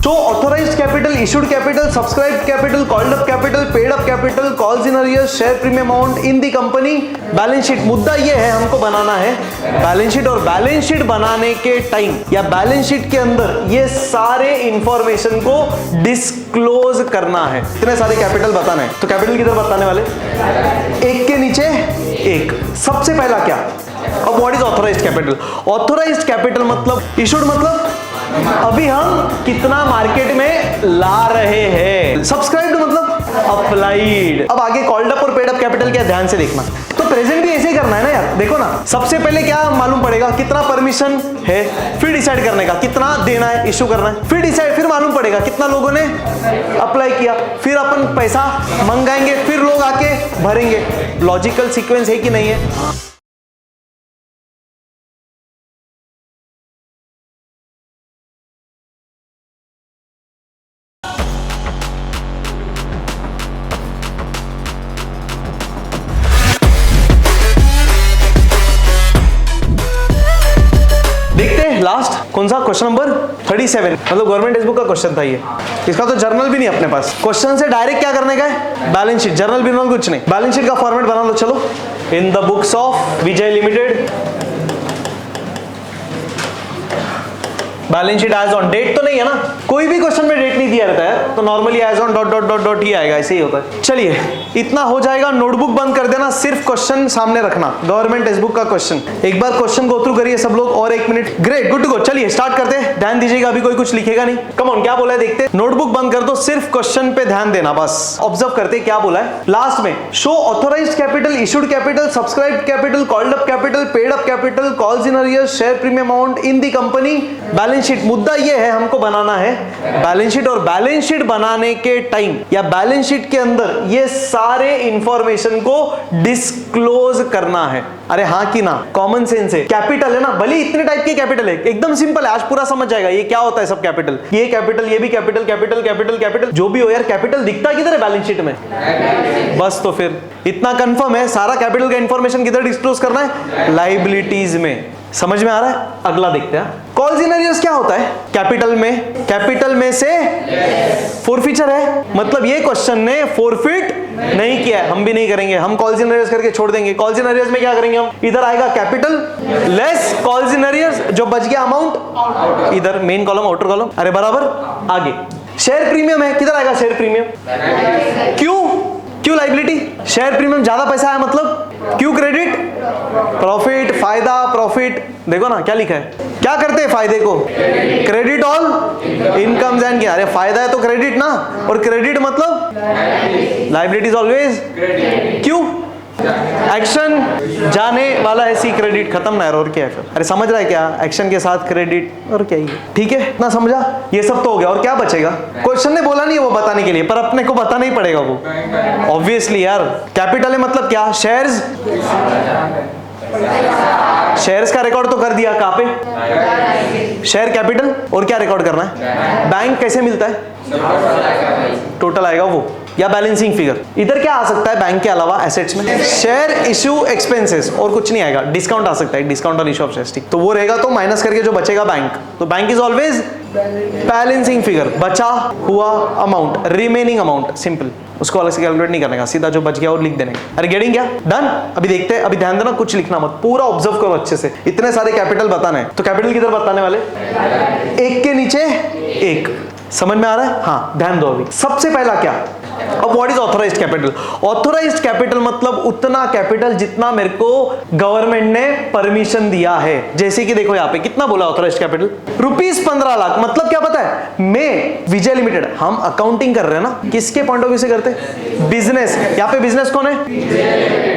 So authorized capital, issued capital, subscribed capital, called up capital, paid up capital, calls in arrears, share premium amount in the company, balance sheet. मुद्दा ये है, हमको बनाना है balance sheet, और balance sheet बनाने के time या बैलेंस शीट के अंदर ये सारे इंफॉर्मेशन को डिस्क्लोज करना है। इतने सारे कैपिटल बताना है, तो कैपिटल किधर बताने वाले? एक के नीचे एक। सबसे पहला क्या? अब what is authorised capital? Authorised capital मतलब इशूड, मतलब अभी हम कितना मार्केट में ला रहे हैं। सब्सक्राइब्ड मतलब अप्लाइड। अब आगे कॉल्ड अप और पेड अप कैपिटल क्या, ध्यान से देखना। तो प्रेजेंट भी ऐसे ही करना है ना यार। देखो ना, सबसे पहले क्या मालूम पड़ेगा? कितना परमिशन है, फिर डिसाइड करने का कितना देना है, इशू करना है, फिर मालूम पड़ेगा कितना लोगों ने अप्लाई किया, फिर अपन पैसा मंगाएंगे, फिर लोग आके भरेंगे। लॉजिकल सीक्वेंस है कि नहीं है? देखते हैं लास्ट कौन सा क्वेश्चन नंबर 37, मतलब गवर्नमेंट टेक्स्ट बुक का क्वेश्चन था ये। इसका तो जर्नल भी नहीं अपने पास। क्वेश्चन से डायरेक्ट क्या करने का है? Balance sheet. जर्नल बिर्नल कुछ नहीं, बैलेंस शीट का फॉर्मेट बना लो। चलो, in the books of Vijay limited balance sheet as on, date तो नहीं है ना, कोई भी क्वेश्चन में डेट नहीं दिया रहता है, तो normally as on dot dot dot dot ही आएगा, ऐसे ही होता है। चलिए, इतना हो जाएगा। नोटबुक बंद कर देना, सिर्फ क्वेश्चन सामने रखना, गवर्नमेंट टेक्स्ट बुक का क्वेश्चन। एक बार क्वेश्चन गो थ्रू करिए सब लोग, और 1 minute. Great, good to go. चलिए स्टार्ट करते हैं। ध्यान दीजिएगा, अभी कोई कुछ लिखेगा नहीं। कम ऑन, क्या बोला है देखते। नोटबुक बंद कर दो, सिर्फ क्वेश्चन पे ध्यान देना, बस ऑब्जर्व करते क्या बोला है। लास्ट में show authorised capital, issued capital, subscribed capital, called up capital, paid up capital, calls in arrears, share premium amount in the company, balance sheet. मुद्दा ये है, हमको बनाना है बैलेंस शीट, और बैलेंस शीट बनाने के टाइम या बैलेंस शीट के अंदर ये सारे इंफॉर्मेशन को डिस्क्लोज करना है। अरे हाँ कि ना, कॉमन सेंस है। कैपिटल है ना, भले इतने टाइप के कैपिटल है, एकदम सिंपल है, आज पूरा समझ जाएगा ये क्या होता है सब कैपिटल। ये कैपिटल, ये भी कैपिटल, कैपिटल कैपिटल कैपिटल, जो भी हो यार, कैपिटल दिखता किधर है बैलेंस शीट में? बस तो फिर इतना कंफर्म है, सारा कैपिटल का इंफॉर्मेशन किधर डिस्क्लोज करना है? लायबिलिटीज में। समझ में आ रहा है? अगला देखते हैं। कॉल्स इन अरियर्स क्या होता है? कैपिटल में से फोरफीचर है, मतलब ये क्वेश्चन ने फोरफिट नहीं किया है, हम भी नहीं करेंगे, हम कॉल्स इन अरियर्स करके छोड़ देंगे। कॉल्स इन अरियर्स में क्या करेंगे हम? इधर आएगा capital less calls in arrears, जो बच गया अमाउंट इधर मेन कॉलम आउटर कॉलम, अरे बराबर। आगे शेयर प्रीमियम है, किधर आएगा शेयर प्रीमियम? क्यों लायबिलिटी? शेयर प्रीमियम ज्यादा पैसा है, मतलब क्यों क्रेडिट? प्रॉफिट, फायदा, प्रॉफिट। देखो ना क्या लिखा है, क्या करते हैं फायदे को? क्रेडिट ऑल इनकम्स एंड, क्या? अरे फायदा है तो क्रेडिट ना, और क्रेडिट मतलब लायबिलिटीज ऑलवेज। क्यों? एक्शन जाने वाला है, सी क्रेडिट, खत्म ना यार, और क्या है फिर? अरे समझ रहा है क्या? एक्शन के साथ क्रेडिट, और क्या ही है। ठीक है, इतना समझा? ये सब तो हो गया, और क्या बचेगा? क्वेश्चन ने बोला नहीं है वो बताने के लिए, पर अपने को बताना ही पड़ेगा वो, ऑब्वियसली यार। कैपिटल है मतलब क्या? शेयर्स का रिकॉर्ड तो कर दिया, कहां पे? Share capital. और क्या रिकॉर्ड करना है? बैंक कैसे मिलता है? टोटल आएगा वो, या बैलेंसिंग फिगर। इधर क्या आ सकता है बैंक के अलावा एसेट्स में? शेयर इश्यू एक्सपेंसेस, और कुछ नहीं आएगा। डिस्काउंट आ सकता है, discount on issue of shares, तो वो रहेगा, तो माइनस करके जो बचेगा बैंक, तो bank is always balancing figure. बचा हुआ अमाउंट, रिमेनिंग अमाउंट, सिंपल, उसको अलग से कैलकुलेट नहीं करने का, सीधा जो बच गया और लिख देने का। अरे गेटिंग क्या? डन। अभी देखते हैं, अभी ध्यान देना, कुछ लिखना मत, पूरा ऑब्जर्व करो अच्छे से। इतने सारे कैपिटल बताने हैं, तो कैपिटल किधर बताने वाले? एक के नीचे एक। समझ में आ रहा है? हाँ, ध्यान दो। अभी सबसे पहला क्या? अब what is authorised capital? Authorised capital मतलब उतना कैपिटल जितना मेरे को गवर्नमेंट ने परमिशन दिया है। जैसे कि देखो यहाँ पे कितना बोला ऑथोराइज्ड कैपिटल? ₹15 लाख। मतलब क्या पता है? मैं विजय लिमिटेड, हम अकाउंटिंग कर रहे हैं ना, किसके पॉइंट ऑफ व्यू से करते हैं? बिजनेस। यहाँ पे बिजनेस कौन है?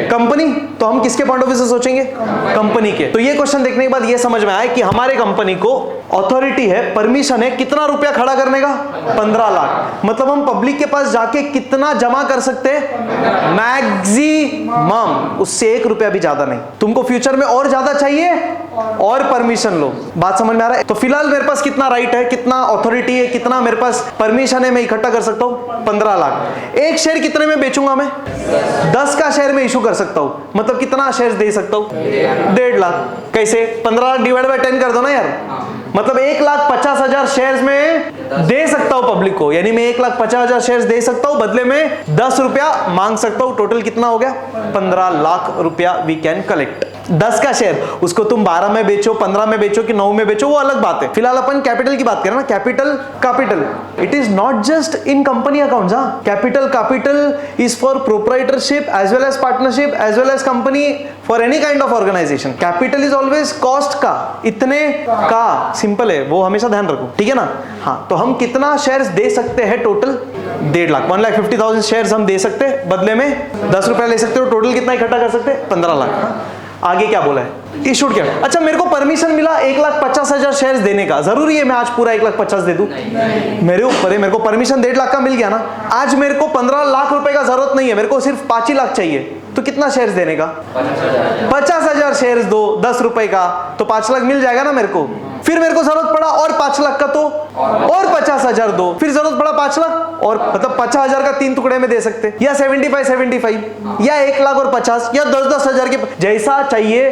कंपनी। तो हम किसके पॉइंट ऑफ व्यू से सोचेंगे? कंपनी के। तो ये क्वेश्चन देखने के बाद ये समझ में आया कि हमारे कंपनी को अथॉरिटी है, परमिशन है, कितना रुपया खड़ा करने का? 15 लाख। मतलब हम पब्लिक के पास जाके कितना जमा कर सकते हैं? मैक्सिमम, उससे 1 रुपया भी ज्यादा नहीं। तुमको फ्यूचर में और ज्यादा चाहिए और परमिशन लो। बात समझ में आ रहा है? तो फिलहाल मेरे पास कितना राइट है, कितना अथॉरिटी है, कितना मेरे पास परमिशन है, मैं इकट्ठा कर सकता हूँ 15 लाख। एक शेयर कितने में बेचूंगा मैं? 10 का शेयर में इशू कर सकता हूँ, मतलब कितना शेयर दे सकता हूँ? 1.5 लाख। कैसे? 15 लाख डिवाइड बाय 10 कर दो ना यार, मतलब 1,50,000 शेयर्स में दे सकता हूं पब्लिक को, यानी मैं 1,50,000 शेयर्स दे सकता हूं, बदले में 10 रुपया मांग सकता हूं। टोटल कितना हो गया? 15 लाख रुपया वी कैन कलेक्ट। 10 का शेयर, उसको तुम 12 में बेचो, 15 में बेचो कि 9 में बेचो, वो अलग बात है। फिलहाल अपन कैपिटल की बात करें ना, capital it is not just in company accounts. हाँ, capital is for proprietorship as well as partnership as well as company, for any kind of organisation. Capital is always cost का, इतने का, सिंपल है वो, हमेशा ध्यान रखो, ठीक है ना। हाँ, तो हम कितना शेयर्स दे सकते हैं? टोटल 1.5 लाख, 1,50,000 शेयर्स हम दे सकते हैं, बदले में 10 रुपया ले सकते हो। टोटल कितना इकट्ठा कर सकते हैं? 15 लाख। हाँ? आगे क्या बोला है? इशूड क्या? अच्छा, मेरे को परमिशन मिला 1,50,000 शेयर्स देने का, जरूरी है मैं आज पूरा 1,50,000 दे दूं? मेरे ऊपर है, मेरे को परमिशन 1.5 लाख का मिल गया ना। आज मेरे को 15 लाख रुपए का जरूरत नहीं है, मेरे को सिर्फ 5 ही लाख चाहिए, तो कितना शेयर्स देने का? 50,000 शेयर्स दो 10 रुपए का, तो 5 लाख मिल जाएगा ना मेरे को। फिर मेरे को जरूरत पड़ा और 5 लाख का, तो और 50,000 दो, फिर जरूरत पड़ा 5 लाख और, मतलब 50,000 का 3 टुकड़े में दे सकते, या 75 या 1 लाख और 50 या 10 हजार के, जैसा चाहिए।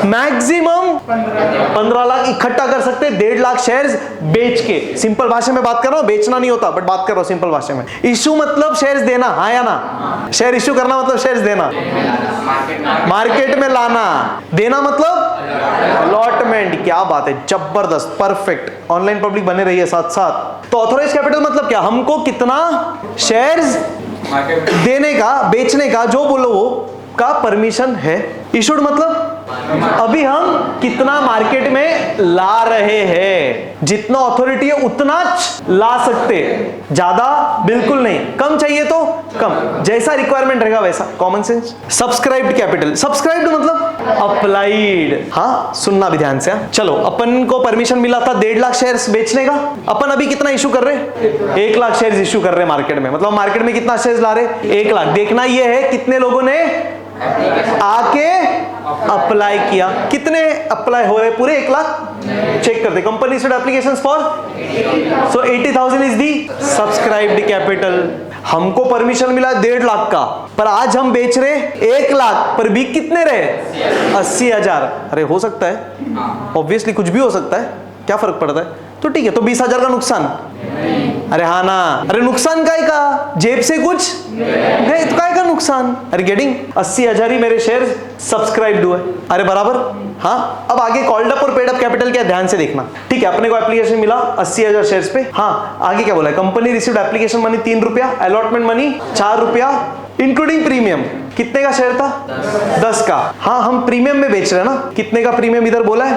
मैक्सिमम 15 लाख इकट्ठा कर सकते, 1.5 लाख शेयर्स बेच के। सिंपल भाषा में बात कर रहा हूं, बेचना नहीं होता, बट बात कर रहा हूं सिंपल भाषा में। इशू मतलब शेयर्स देना, हाँ या ना? शेयर इशू करना मतलब शेयर्स देना, मार्केट में लाना। देना मतलब अलॉटमेंट। क्या बात है, जबरदस्त, परफेक्ट। ऑनलाइन पब्लिक बने रही है साथ साथ। तो ऑथोराइज कैपिटल मतलब क्या? हमको कितना शेयर्स देने का, बेचने का, जो बोलो वो का परमिशन है। इशूड मतलब अभी हम कितना मार्केट में ला रहे हैं, जितना अथॉरिटी है उतना ला सकते, ज्यादा बिल्कुल नहीं। कम चाहिए तो कम, जैसा रिक्वायरमेंट रहेगा वैसा, common sense. Subscribed capital, subscribed मतलब अप्लाइड। हाँ, सुनना भी ध्यान से। चलो, अपन को परमिशन मिला था 1.5 लाख शेयर्स बेचने का, अपन अभी कितना इशू कर रहे हैं? 1 लाख शेयर्स इशू कर रहे हैं मार्केट में, मतलब मार्केट में कितना शेयर्स ला रहे? 1 लाख। देखना यह है कितने लोगों ने आके अप्लाई किया, कितने अप्लाई हो रहे? पूरे 1 लाख। चेक करते, company issued applications for, so 80,000 is the subscribed capital. हमको परमिशन मिला 1.5 लाख का, पर आज हम बेच रहे 1 लाख, पर बिक कितने रहे? 80,000। अरे हो सकता है, ऑब्वियसली कुछ भी हो सकता है, क्या फर्क पड़ता है? तो ठीक है, तो 20,000 का नुकसान। अरे हाँ ना, अरे नुकसान काय का? जेब से कुछ गए तो काय का नुकसान? अरे गेटिंग 80,000 ही मेरे शेयर सब्सक्राइब्ड हुए। अरे बराबर। हाँ, अब आगे कॉल्ड अप और पेड अप कैपिटल क्या, ध्यान से देखना। ठीक है, अपने को एप्लीकेशन मिला 80,000 शेयर्स पे। हाँ, आगे क्या बोला है? कंपनी रिसीव्ड एप्लीकेशन मनी 3 रुपया, अलॉटमेंट मनी 4 रुपया, इंक्लूडिंग प्रीमियम। कितने का शेयर था? 10 का। हाँ, हम प्रीमियम में बेच रहे हैं ना। कितने का प्रीमियम इधर बोला है?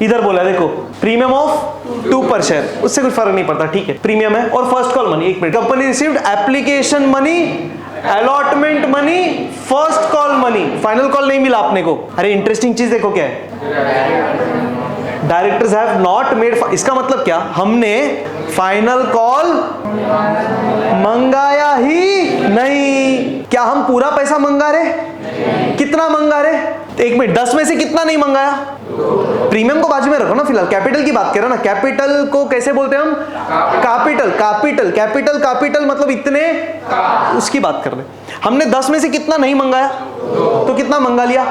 इधर बोला है, देखो, प्रीमियम ऑफ 2 पर शेयर, उससे कुछ फर्क नहीं पड़ता, ठीक है, प्रीमियम है। और first call money, 1 minute, company received application money, allotment money, first call money, final call नहीं मिला अपने को। अरे इंटरेस्टिंग चीज देखो क्या है, डायरेक्टर्स हैव नॉट मेड, इसका मतलब क्या? हमने फाइनल कॉल मंगाया ही नहीं। क्या हम पूरा पैसा मंगा रहे? कितना मंगा रहे? 1 मिनट, 10 में से कितना नहीं मंगाया? प्रीमियम को बाजू में रखो ना, फिलहाल कैपिटल की बात करें ना। कैपिटल को कैसे बोलते हैं हम? कैपिटल मतलब इतने, उसकी बात कर रहे हैं। हमने 10 में से कितना नहीं मंगाया, तो कितना मंगा लिया?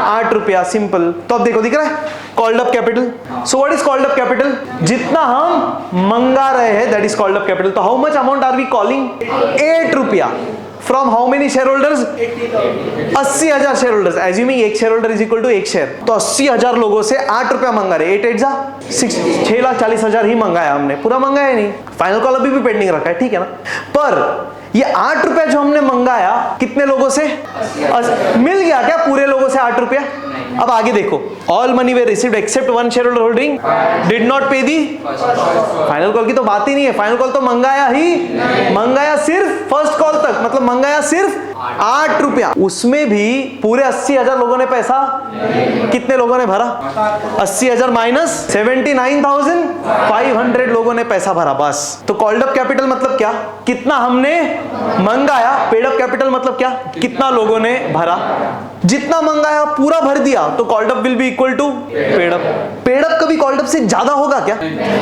8 रुपया, सिंपल। तो अब देखो, दिख रहा है called up capital. So what is called up capital? जितना हम मंगा रहे हैं, that is called up capital. तो how much amount are we calling? 8 रुपया। From how many share holders? 80,000 share holders. Assuming 1 share holder is equal to 1 share, तो 80,000 लोगों से 8 रुपया मंगा रहे। 8 8 जा 6,40,000 ही मंगाया हमने, पूरा मंगाया नहीं। फाइनल कॉल अभी भी पेंडिंग रखा है, ठीक है ना। पर ये 8 रुपया जो हमने मंगाया, कितने लोगों से? मिल गया क्या पूरे लोगों से 8 रुपया? अब आगे देखो, all money way received accept 1 share holder holding did not पे दी फाइनल कॉल की तो बात ही नहीं है। फाइनल कॉल तो मंगाया ही, मंगाया सिर्फ फर्स्ट कॉल तक, मतलब मंगाया सिर्फ 8 रुपया। उसमें भी पूरे 80,000 लोगों ने पैसा, कितने लोगों ने भरा? 80,000 माइनस 79,500 लोगों ने पैसा भरा, बस। तो कॉल्ड अप कैपिटल मतलब क्या? कितना हमने मंगाया। पेड अप कैपिटल मतलब क्या? कितना लोगों ने भरा। जितना मंगाया पूरा भर दिया तो called up will be equal to paid up. Paid up कभी कॉल्ड अप से ज्यादा होगा क्या?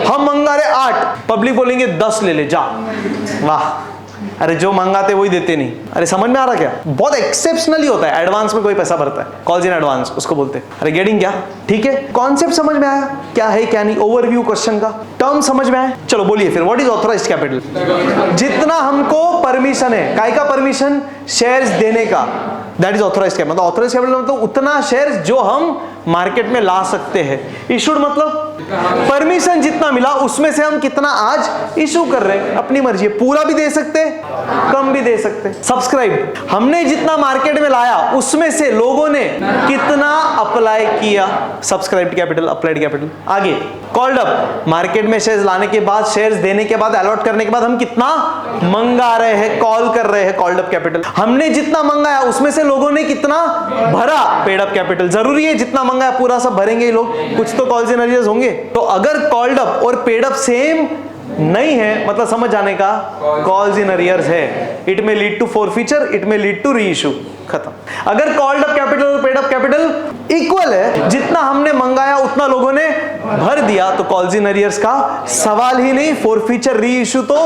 हम मंगा रहे 8, पब्लिक बोलेंगे 10 ले ले जा। वाह, अरे जो मंगाते वही देते नहीं। अरे समझ में आ रहा क्या? बहुत एक्सेप्शनली होता है, एडवांस में कोई पैसा भरता है, कॉल्स इन एडवांस उसको बोलते हैं। अरे गेटिंग क्या? ठीक है, कॉन्सेप्ट समझ में आया क्या है क्या नहीं, ओवरव्यू क्वेश्चन का टर्म समझ में आया। चलो बोलिए फिर, व्हाट इज ऑथराइज्ड कैपिटल? जितना हमको परमिशन है, काय का परमिशन? शेयर्स देने का, दैट इज ऑथराइज्ड कैपिटल। मतलब ऑथराइज्ड कैपिटल मतलब उतना शेयर्स जो हम मार्केट में ला सकते हैं। इशूड मतलब परमिशन जितना मिला उसमें से हम कितना आज इशू कर रहे हैं, अपनी मर्जी है, पूरा भी दे सकते हैं, कम भी दे सकते हैं। सब्सक्राइब, हमने जितना मार्केट में लाया उसमें से लोगों ने कितना अप्लाई किया, सब्सक्राइब्ड कैपिटल, अप्लाइड कैपिटल। आगे कॉल्ड अप, मार्केट में शेयर्स लाने के बाद, शेयर्स देने के बाद, अलॉट करने के बाद हम कितना मंगा रहे हैं, कॉल कर रहे हैं, कॉल्ड अप कैपिटल। हमने जितना मंगाया उसमें से लोगों ने कितना भरा, पेड अप कैपिटल। जरूरी है जितना मंगाया पूरा सब भरेंगे ये लोग, कुछ तो कॉल्स इन अरियर्स होंगे। तो अगर कॉल्ड अप और पेड अप सेम नहीं है मतलब समझ जाने का कॉल्स इन अरियर्स है। इट में लीड टू फॉरफीचर, इट में लीड टू री इशू, खत्म। अगर कॉल्ड अप कैपिटल और पेड अप कैपिटल इक्वल है, जितना हमने मंगाया उतना लोगों ने भर दिया, तो कॉल्स इन अरियर्स का सवाल ही नहीं। फॉरफीचर, री इशू तो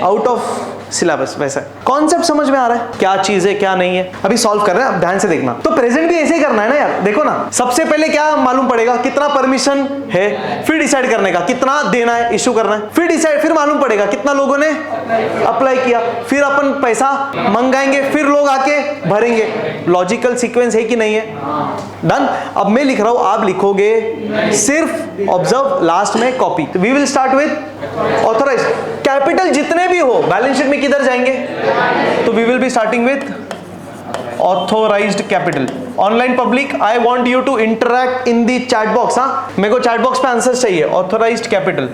आउट ऑफ सिलेबस। वैसा कॉन्सेप्ट समझ में आ रहा है क्या चीज है क्या नहीं है, अभी सॉल्व कर रहे हैं, ध्यान से देखना। तो प्रेजेंट भी ऐसे ही करना है ना यार। देखो ना, सबसे पहले क्या मालूम पड़ेगा, कितना परमिशन है, फिर डिसाइड करने का कितना देना है, इशू करना है, फिर डिसाइड, फिर मालूम पड़ेगा कितना लोगों ने अप्लाई किया, फिर अपन पैसा मंगाएंगे, फिर लोग आके भरेंगे। लॉजिकल सीक्वेंस है कि नहीं है? डन। अब मैं लिख रहा हूं, आप लिखोगे, सिर्फ ऑब्जर्व, लास्ट में copy. We will start with authorised capital. जितने भी हो बैलेंस शीट में किधर जाएंगे? तो we will be starting with authorised capital. Online public, I want you to interact in the chat box. हाँ, मेरे को चैट बॉक्स पे आंसर चाहिए। ऑथोराइज्ड कैपिटल,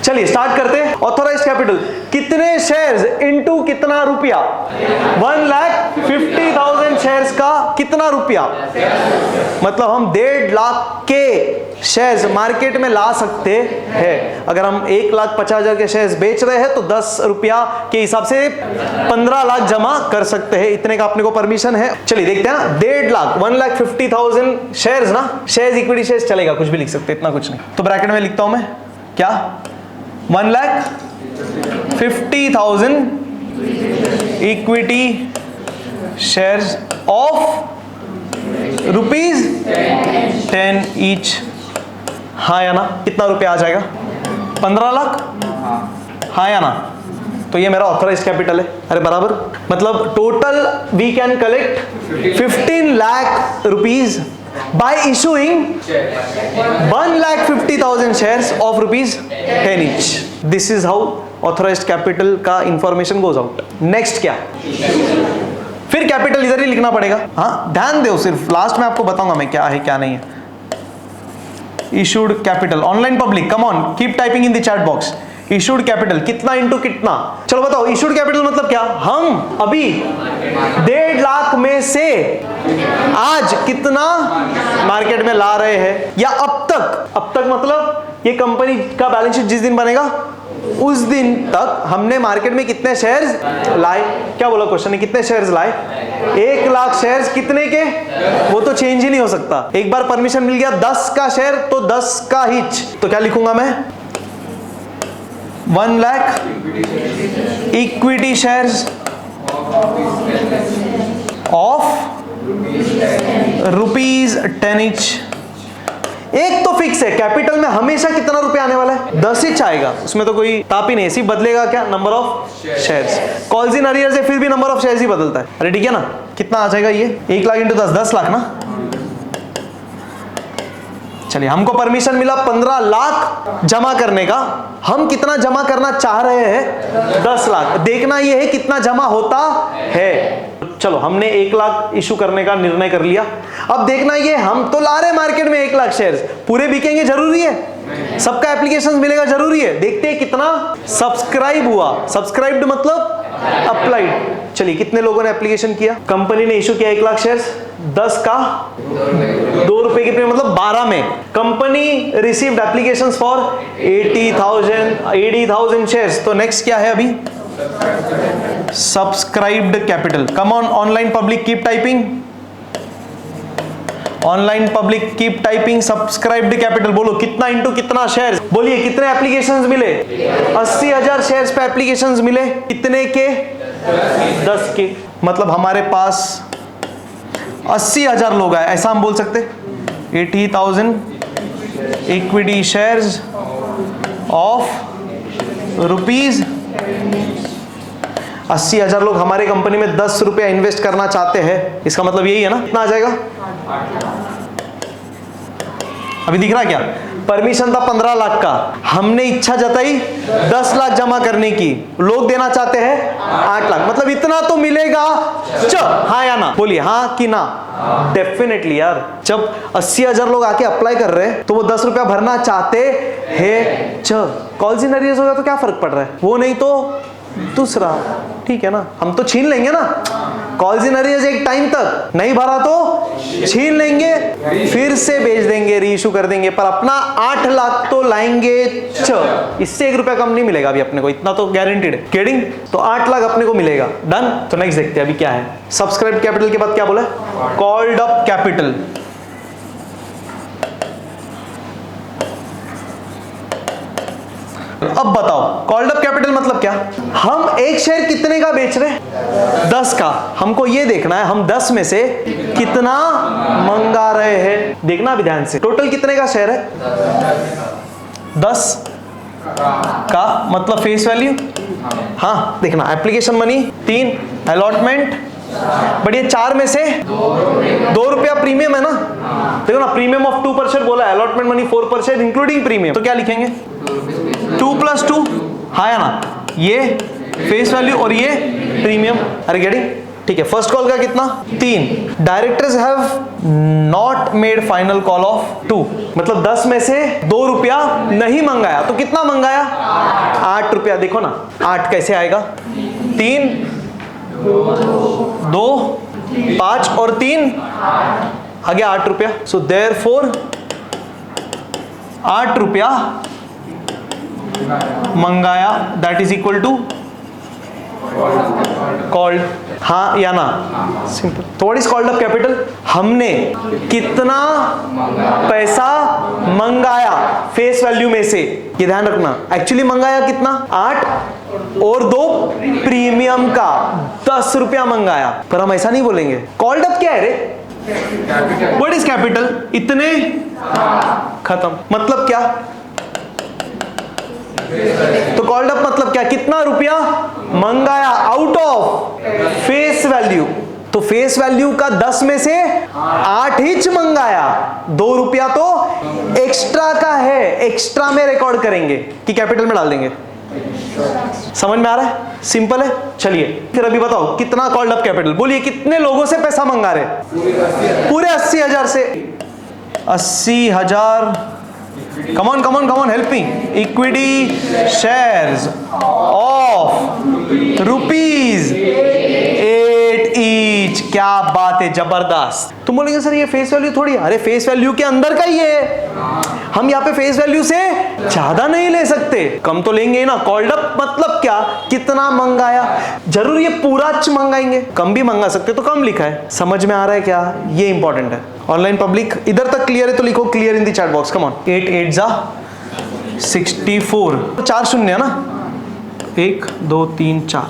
चलिए स्टार्ट करते हैं। ऑथोराइज्ड कैपिटल, कितने शेयर्स इनटू कितना रुपया? 1,50,000 शेयर्स का कितना रुपया? मतलब हम 1.5 लाख के शेयर्स मार्केट में ला सकते हैं। अगर हम 1,50,000 के शेयर्स बेच रहे हैं तो 10 रुपया के हिसाब से 15 लाख जमा कर सकते हैं। इतने का अपने को परमिशन है। चलिए देखते हैं। 1.5 लाख, 1,50,000 शेयर्स ना, शेयर्स इक्विटी शेयर्स चलेगा, कुछ भी लिख सकते, इतना कुछ नहीं। तो ब्रैकेट में लिखता हूं मैं क्या, 1,50,000 इक्विटी शेयर्स ऑफ ₹10 ईच। हाँ या ना? कितना रुपया आ जाएगा? 15 लाख। हाँ या ना? तो ये मेरा ऑथराइज्ड कैपिटल है। अरे बराबर, मतलब total we can collect 15 lakh rupees by issuing 1,50,000 shares of ₹10 each. This is how authorized capital का information goes out. Next क्या? फिर कैपिटल इधर ही लिखना पड़ेगा। हाँ ध्यान दो, सिर्फ लास्ट में आपको बताऊंगा मैं क्या है क्या नहीं है। Issued capital, online public, come on, keep typing in the chat box. Issued capital कितना इंटू कितना? चलो बताओ, इशूड कैपिटल मतलब क्या? हम अभी 1.5 लाख में से आज कितना मार्केट में ला रहे हैं, या अब तक मतलब ये कंपनी का बैलेंस शीट जिस दिन बनेगा उस दिन तक हमने मार्केट में कितने शेयर्स लाए। क्या बोला क्वेश्चन ने, कितने शेयर्स लाए? 1 लाख शेयर्स। कितने के? वो तो चेंज ही नहीं हो सकता। एक बार परमिशन मिल गया 10 का शेयर तो 10 का हिच। तो क्या लिखूंगा मैं? 1 lakh equity shares of ₹10 each. एक तो फिक्स है, कैपिटल में हमेशा कितना रुपया आने वाला है? 10 ईच आएगा, उसमें तो कोई ताप ही नहीं, सिर्फ बदलेगा क्या? Number of shares. Calls in arrear से फिर भी नंबर ऑफ शेयर्स ही बदलता है। अरे ठीक है ना? कितना आ जाएगा ये? 1 लाख इंटू 10 लाख ना। चलिए, हमको परमिशन मिला 15 लाख जमा करने का। हम कितना जमा करना चाह रहे हैं? 10 लाख। देखना ये है कितना जमा होता है। चलो, हमने 1 लाख इशू करने का निर्णय कर लिया। अब देखना ये, हम तो ला रहे मार्केट में 1 लाख शेयर्स, पूरे बिकेंगे जरूरी है? सबका एप्लीकेशन मिलेगा जरूरी है? देखते हैं कितना सब्सक्राइब हुआ। सब्सक्राइब्ड मतलब अप्लाइड। चलिए, कितने लोगों ने एप्लीकेशन किया? कंपनी ने इशू किया 1 लाख शेयर्स, 10 का 2 रुपए कितने? मतलब 12 में। Company received applications for 80,000 shares. तो नेक्स्ट क्या है अभी? Subscribed capital. Come on online public, keep typing. Online public keep typing subscribed capital. बोलो कितना इंटू कितना शेयर, बोलिए कितने एप्लीकेशंस मिले? 80,000 शेयर्स पे एप्लीकेशंस मिले। कितने के? 10 के। मतलब हमारे पास 80,000 लोग आए, ऐसा हम बोल सकते। 80,000 इक्विटी शेयर्स ऑफ रुपीज 80,000 लोग हमारे कंपनी में 10 रुपया इन्वेस्ट करना चाहते हैं। इसका मतलब यही है ना, कितना आ जाएगा? अभी दिख रहा क्या? परमिशन था 15 लाख का, हमने इच्छा जताई 10 लाख जमा करने की, लोग देना चाहते हैं 8 लाख, मतलब इतना तो मिलेगा। हाँ या ना? बोलिए हाँ कि ना? डेफिनेटली यार, जब 80,000 लोग आके अप्लाई कर रहे हैं तो वो 10 रुपया भरना चाहते हैं। कॉल्स इन अरियर्स होगा तो क्या फर्क पड़ रहा है? वो नहीं तो दूसरा, ठीक है ना, हम तो छीन लेंगे ना। कॉल्स इन अरियर्स एक टाइम तक, नहीं भरा तो छीन लेंगे, फिर से बेच देंगे, रीइश्यू कर देंगे, पर अपना 8 लाख तो लाएंगे। इससे 1 रुपया कम नहीं मिलेगा अभी अपने को, इतना तो गारंटीड है। गेटिंग? तो 8 लाख अपने को मिलेगा। डन। तो नेक्स्ट देखते हैं अभी क्या है। सब्सक्राइब कैपिटल के बाद क्या बोला? Called up capital. अब बताओ कॉल्ड अप कैपिटल मतलब क्या? हम एक शेयर कितने का बेच रहे हैं? 10 का। हमको ये देखना है हम 10 में से कितना मंगा रहे हैं। देखना भी ध्यान से, टोटल कितने का शेयर है? 10 का, मतलब फेस वैल्यू। हाँ देखना, एप्लीकेशन मनी 3, अलॉटमेंट, बढ़िया 4 में से 2 रुपया प्रीमियम है ना। देखो ना, प्रीमियम ऑफ 2% बोला, अलॉटमेंट मनी 4% इंक्लूडिंग प्रीमियम, तो क्या लिखेंगे? 2 + 2, हाँ या ना? ये फेस वैल्यू और ये प्रीमियम। अरे गेटिंग? ठीक है। फर्स्ट कॉल का कितना? 3। Directors have not made final call of 2, मतलब 10 में से 2 रुपया नहीं मंगाया, तो कितना मंगाया? 8 रुपया। देखो ना 8 कैसे आएगा? 3, 2, 5 और 3 आ गया 8 रुपया। सो देयरफॉर 8 रुपया मंगाया, that is equal to called. हाँ या ना? सिंपल। तो what is called up capital? हमने कितना पैसा मंगाया फेस वैल्यू में से, ये ध्यान रखना। एक्चुअली मंगाया कितना? 8 और 2 प्रीमियम का 10 रुपया मंगाया, पर हम ऐसा नहीं बोलेंगे। कॉल्ड अप क्या है रे? What is capital? इतने, खत्म। मतलब क्या? तो कॉल्ड अप मतलब क्या? कितना रुपया मंगाया आउट ऑफ फेस वैल्यू। तो फेस वैल्यू का 10 में से 8 ही मंगाया, 2 रुपया तो एक्स्ट्रा का है, एक्स्ट्रा में रिकॉर्ड करेंगे कि कैपिटल में डाल देंगे। समझ में आ रहा है? सिंपल है। चलिए फिर अभी बताओ कितना कॉल्ड अप कैपिटल? बोलिए कितने लोगों से पैसा मंगा रहे? पूरे 80,000 से। 80,000। Come on, help me. Equity shares of rupees 8 each. क्या बात है, जबरदस्त। तुम बोलेंगे सर ये फेस वैल्यू थोड़ी, अरे फेस वैल्यू के अंदर का ही है, हम यहाँ पे फेस वैल्यू से ज्यादा नहीं ले सकते, कम तो लेंगे ना। कॉल्ड अप मतलब क्या? कितना मंगाया। जरूर ये पूरा मंगाएंगे, कम भी मंगा सकते, तो कम लिखा है। समझ में आ रहा है क्या? ये इंपॉर्टेंट है। ऑनलाइन पब्लिक इधर तक क्लियर है तो लिखो clear in the chat box. Come on. 8 8 जा 64, 4 शून्य है ना? 1 2 3 4,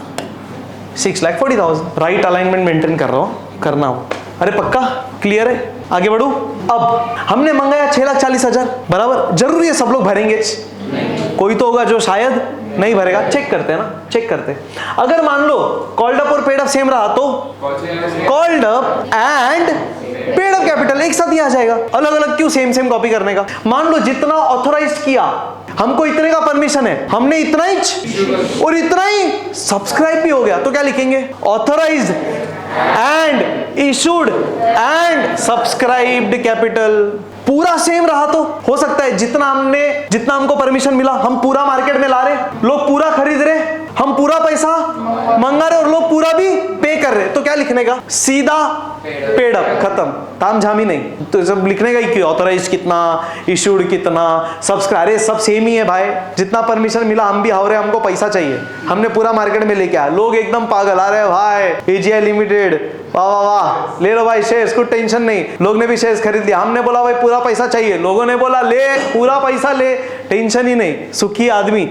6,40,000। राइट अलाइनमेंट मेंटेन कर रहा हूँ, करना हो। अरे पक्का क्लियर है? आगे बढ़ू। अब हमने मंगाया 6,40,000, बराबर। जरूरी है सब लोग भरेंगे? कोई तो होगा जो शायद नहीं भरेगा। चेक करते हैं ना, चेक करते हैं। अगर मान लो कॉल्ड अप और पेड अप सेम रहा तो called up and paid up capital एक साथ ही आ जाएगा। अलग अलग क्यों सेम कॉपी करने का? मान लो जितना ऑथोराइज किया, हमको इतने का परमिशन है, हमने इतना ही और इतना ही सब्सक्राइब भी हो गया, तो क्या लिखेंगे? Authorised and issued and subscribed capital. पूरा सेम रहा तो हो सकता है जितना हमको परमिशन मिला, हम पूरा मार्केट में ला रहे, लोग पूरा खरीद रहे, हम पूरा पैसा मंगा रहे और लोग पूरा भी पे कर कर रहे तो क्या लिखने का, सीधा पेड अप, खत्म, तामझामी नहीं। तो सब लिखने का ही क्यों, ऑथराइज कितना, इशूड कितना, सब्सक्राइबर सब सेम ही है भाई, जितना परमिशन मिला हम भी हाव रहे, हमको पैसा चाहिए, हमने पूरा मार्केट में लेके आया। लोग एकदम पागल आ रहे हैं भाई, एजीआई लिमिटेड, वाह वाह वाह, ले लो भाई शेयर्स, कुछ टेंशन नहीं। लोग ने भी शेयर्स खरीद लिया, हमने बोला भाई पूरा पैसा चाहिए, लोगों ने बोला ले पूरा पैसा ले, टेंशन ही नहीं। सुखी आदमी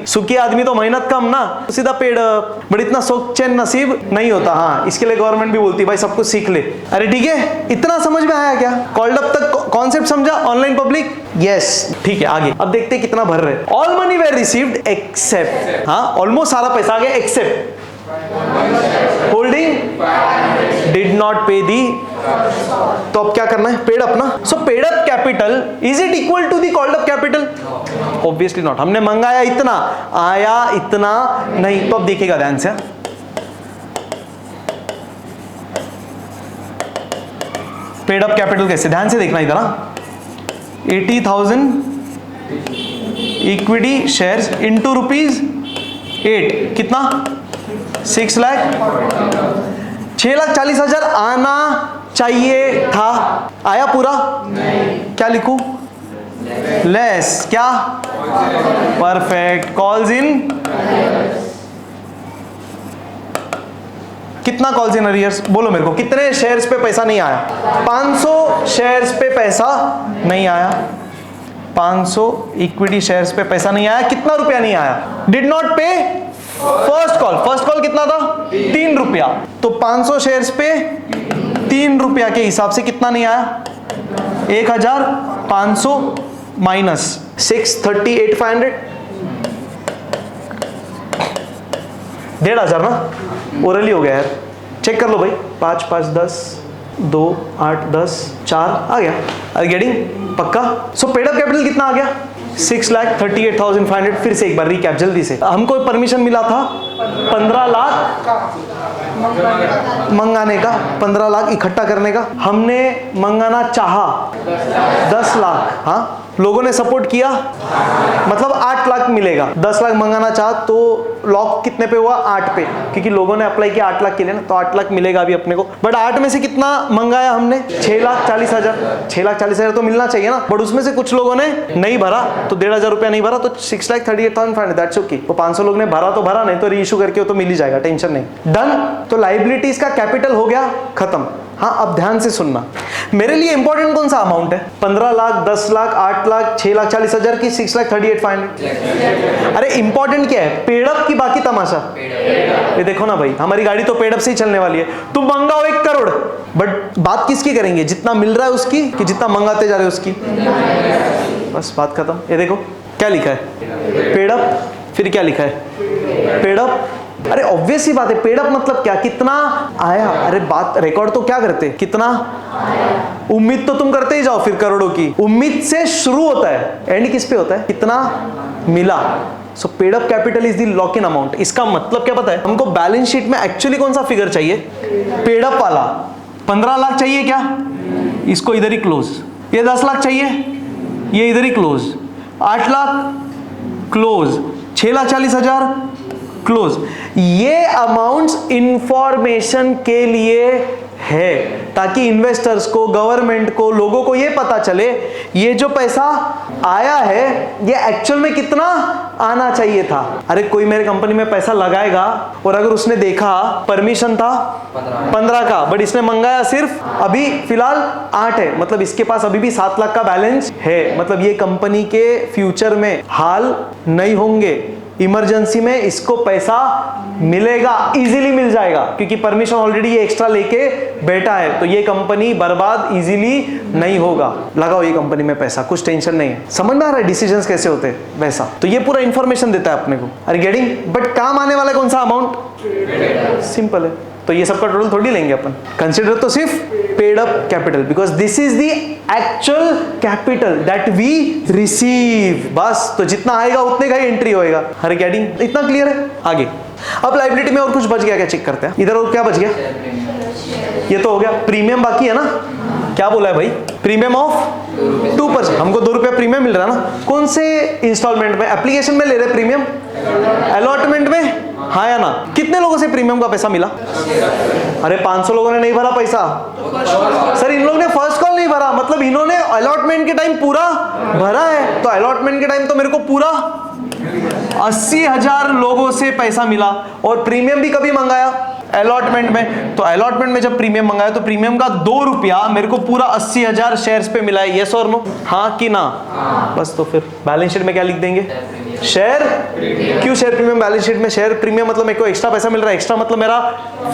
तो मेहनत कम ना, सीधा पेड़। बट इतना सुख चैन नसीब नहीं होता। हाँ, इसके लिए गवर्नमेंट भी बोलती है भाई सब कुछ सीख ले। अरे ठीक है, इतना समझ में आया क्या, कॉल्ड अप तक कॉन्सेप्ट समझा, ऑनलाइन पब्लिक, यस ठीक है। आगे अब देखते हैं कितना भर रहे। All money were received except, हाँ ऑलमोस्ट सारा पैसा आ गया एक्सेप्ट होल्डिंग डिड नॉट पे दी। तो अब क्या करना है, पेड अप ना। So paid up capital is it equal to the called up capital? Obviously not. हमने मंगाया इतना, आया इतना नहीं। तो अब देखिएगा ध्यान से, पेड अप कैपिटल कैसे, ध्यान से देखना इधर। 80,000 इक्विटी शेयर्स इंटू ₹8 कितना, 6 लाख, 6,40,000 आना चाहिए था, आया पूरा नहीं। क्या लिखूं, लेस, क्या, परफेक्ट, कॉल्स इन, कितना कॉल्स इन अरियर्स, बोलो मेरे को, कितने शेयर्स पे पैसा नहीं आया? 500 शेयर्स पे पैसा नहीं आया, 500 इक्विटी शेयर्स पे पैसा नहीं आया। कितना रुपया नहीं आया, डिड नॉट पे फर्स्ट कॉल कितना था, 3 रुपया। तो 500 शेयर्स पे 3 रुपया के हिसाब से कितना नहीं आया, 1,500 माइनस 638,500, 1,500 ना, ओरली हो गया यार, चेक कर लो भाई। 5 5 10 2 8 10 4 आ गया। आर गेटिंग पक्का? सो पेड अप कैपिटल कितना आ गया, 6,38,500। फिर से एक बार रिकैप जल्दी से। हमको परमिशन मिला था 15 लाख मंगाने का, 15 लाख इकट्ठा करने का। हमने मंगाना चाहा 10 लाख, हाँ लोगों ने सपोर्ट किया, मतलब 8 लाख मिलेगा। 10 लाख मंगाना चाहा तो लॉक कितने पे हुआ, 8 पे, क्योंकि लोगों ने अप्लाई किया 8 लाख के लिए ना, तो 8 लाख मिलेगा अभी अपने को। बट 8 में से कितना मंगाया हमने, 6,40,000। 6,40,000 तो मिलना चाहिए ना, बट उसमें से कुछ लोगों ने नहीं भरा, तो 1,500 रुपया नहीं भरा, तो 6,38,500, दैट्स ओके। तो 500 लोग ने भरा तो भरा, नहीं तो री इशू करके वो तो मिल ही जाएगा, टेंशन नहीं। डन। तो लाइबिलिटीज का कैपिटल हो गया खत्म। हाँ अब ध्यान से सुनना, मेरे लिए इंपॉर्टेंट कौन सा अमाउंट है, 15 लाख, 10 लाख, 8 लाख, 6,40,000 की 6,38,500। अरे इंपॉर्टेंट क्या है, पेडअप की बाकी तमाशा। ये देखो ना भाई, हमारी गाड़ी तो पेडअप से ही चलने वाली है। तुम मंगाओ 1 करोड़, बट बात किसकी करेंगे, जितना मिल रहा है उसकी कि जितना मंगाते जा रहे हो उसकी, बस बात खत्म। ये देखो क्या लिखा है, पेडअप, फिर क्या लिखा है, पेडअप। अरे ऑब्वियस ही बात है, पेडअप मतलब क्या, कितना आया। अरे बात रिकॉर्ड तो क्या करते, कितना आया। उम्मीद तो तुम करते ही जाओ फिर करोड़ों की, उम्मीद से शुरू होता है, एंड किस पे होता है, कितना मिला। So paid up capital is the lock in amount. इसका मतलब क्या पता है हमको, बैलेंस शीट में एक्चुअली कौन सा फिगर चाहिए, पेडअप वाला। 15 लाख चाहिए क्या, इसको इधर ही क्लोज। ये 10 लाख चाहिए, ये इधर ही क्लोज। 8 lakh close, 6,40,000 close. ये अमाउंट्स इंफॉर्मेशन के लिए है, ताकि इन्वेस्टर्स को, गवर्नमेंट को, लोगों को ये पता चले ये जो पैसा आया है ये एक्चुअल में कितना आना चाहिए था। अरे कोई मेरे कंपनी में पैसा लगाएगा और अगर उसने देखा परमिशन था 15 का, बट इसने मंगाया सिर्फ अभी फिलहाल 8 है, मतलब इसके पास अभी भी 7 लाख का बैलेंस है, मतलब ये कंपनी के फ्यूचर में हाल नहीं होंगे। इमरजेंसी में इसको पैसा मिलेगा, इजीली मिल जाएगा, क्योंकि परमिशन ऑलरेडी ये एक्स्ट्रा लेके बैठा है, तो ये कंपनी बर्बाद इजीली नहीं होगा। लगाओ ये कंपनी में पैसा, कुछ टेंशन नहीं है। समझ में आ रहा है डिसीजंस कैसे होते हैं वैसा, तो ये पूरा इंफॉर्मेशन देता है अपने को। अरे गेटिंग? बट काम आने वाला कौन सा अमाउंट, सिंपल है। तो ये सबका टोटल थोड़ी लेंगे अपन, कंसिडर तो सिर्फ paid up capital, because this is the actual capital that we receive. बस, तो जितना आएगा उतने का ही एंट्री होएगा। हर गेटिंग? इतना क्लियर है? आगे अब लायबिलिटी में और कुछ बच गया क्या, चेक करते हैं। इधर और क्या बच गया, ये तो हो गया। प्रीमियम बाकी है ना, क्या बोला है भाई, प्रीमियम ऑफ 2%। हमको 2 रुपया प्रीमियम मिल रहा है ना, कौन से इंस्टॉलमेंट में, एप्लीकेशन में ले रहे प्रीमियम, अलॉटमेंट में, हाँ या ना? कितने लोगों से प्रीमियम का पैसा मिला? अरे 500 लोगों ने नहीं भरा पैसा। सर इन लोगों ने फर्स्ट कॉल नहीं भरा, मतलब इन्होंने अलॉटमेंट के टाइम पूरा भरा है। तो अलॉटमेंट के टाइम तो मेरे को पूरा 80,000 लोगों से पैसा मिला। और प्रीमियम भी कभी मंगाया? अलॉटमेंट में। तो अलॉटमेंट में जब प्रीमियम मंगाया तो प्रीमियम का 2 रुपया मेरे को पूरा 80,000 शेयर्स पे मिला है। यस और नो? हाँ कि ना? बस तो फिर बैलेंस शीट में क्या लिख देंगे? शेयर। क्यों शेयर प्रीमियम? बैलेंस शीट में शेयर प्रीमियम मतलब मेरे को एक्स्ट्रा पैसा मिल रहा है। एक्स्ट्रा मतलब मेरा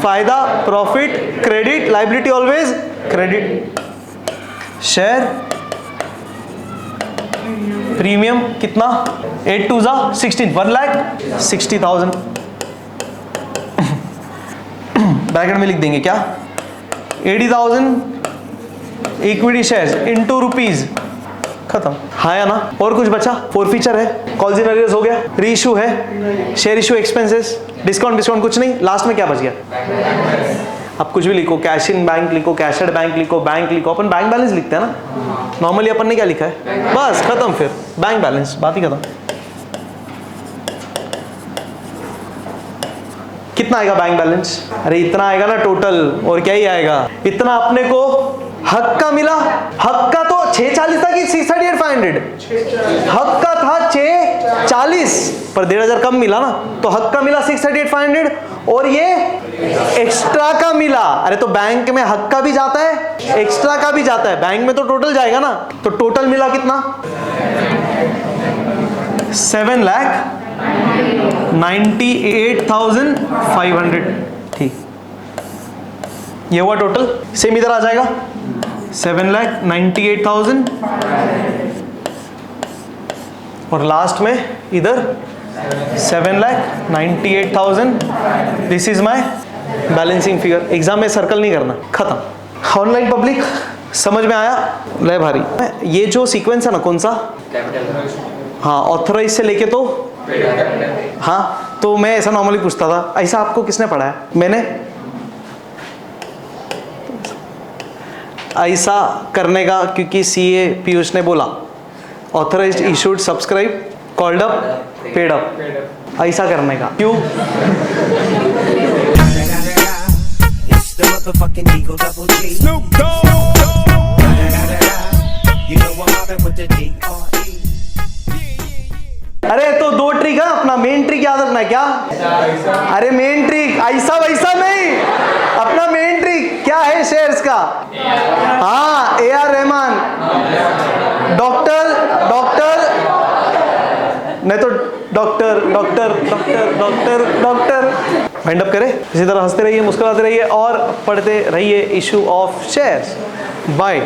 फायदा, profit, credit, liability always credit. Share premium कितना? 8 2 16, 1,60,000 ब्रैकेट में लिख देंगे क्या? 80,000 इक्विटी शेयर्स इनटू रुपीज, खत्म। हाँ या ना? और कुछ बचा? फोरफीचर है, कॉल्स इन अरियर्स हो गया, रीइश्यू है, शेयर इशू एक्सपेंसेस, डिस्काउंट कुछ नहीं। लास्ट में क्या बच गया? आप कुछ भी लिखो, कैश इन बैंक लिखो, कैश एट बैंक लिखो, बैंक लिखो। अपन बैंक बैलेंस लिखते हैं ना नॉर्मली। अपन ने क्या लिखा है? बस खत्म, फिर बैंक बैलेंस, बात ही खत्म। कितना आएगा बैंक बैलेंस? अरे इतना आएगा ना टोटल, और क्या ही आएगा। इतना अपने को हक का मिला। हक का तो 640 था कि 638,500? हक का था 640, पर 1,500 कम मिला ना, तो हक का मिला 638,500 और ये एक्स्ट्रा का मिला। अरे तो बैंक में हक का भी जाता है, एक्स्ट्रा का भी जाता है, बैंक में तो टोटल जाएगा ना। तो टोटल मिला कितना? 7,98,500। ठीक, ये हुआ टोटल। सेम इधर आ जाएगा 7,98,000 और लास्ट में इधर 7,98,000। This is my balancing figure. Exam में सर्कल नहीं करना, खत्म। ऑनलाइन पब्लिक समझ में आया? ले भारी। ये जो सीक्वेंस है ना, कौन सा? हाँ, ऑथराइज से लेके तो हाँ, तो मैं ऐसा नॉर्मली पूछता था। ऐसा आपको किसने पढ़ाया? मैंने ऐसा करने का, क्योंकि सीए पीयूष ने बोला authorised, issued, subscribe, called up, paid up, ऐसा करने का। क्यों? अरे तो 2 ट्रिक है, अपना मेन ट्रिक याद रखना है क्या? अरे मेन ट्रिक ऐसा वैसा नहीं, अपना मेन ट्रिक क्या है शेयर्स का? हाँ, AR रहमान, डॉक्टर नहीं तो डॉक्टर। वाइंड अप करें, इसी तरह हंसते रहिए, मुस्कुराते रहिए और पढ़ते रहिए इशू ऑफ शेयर्स। बाय।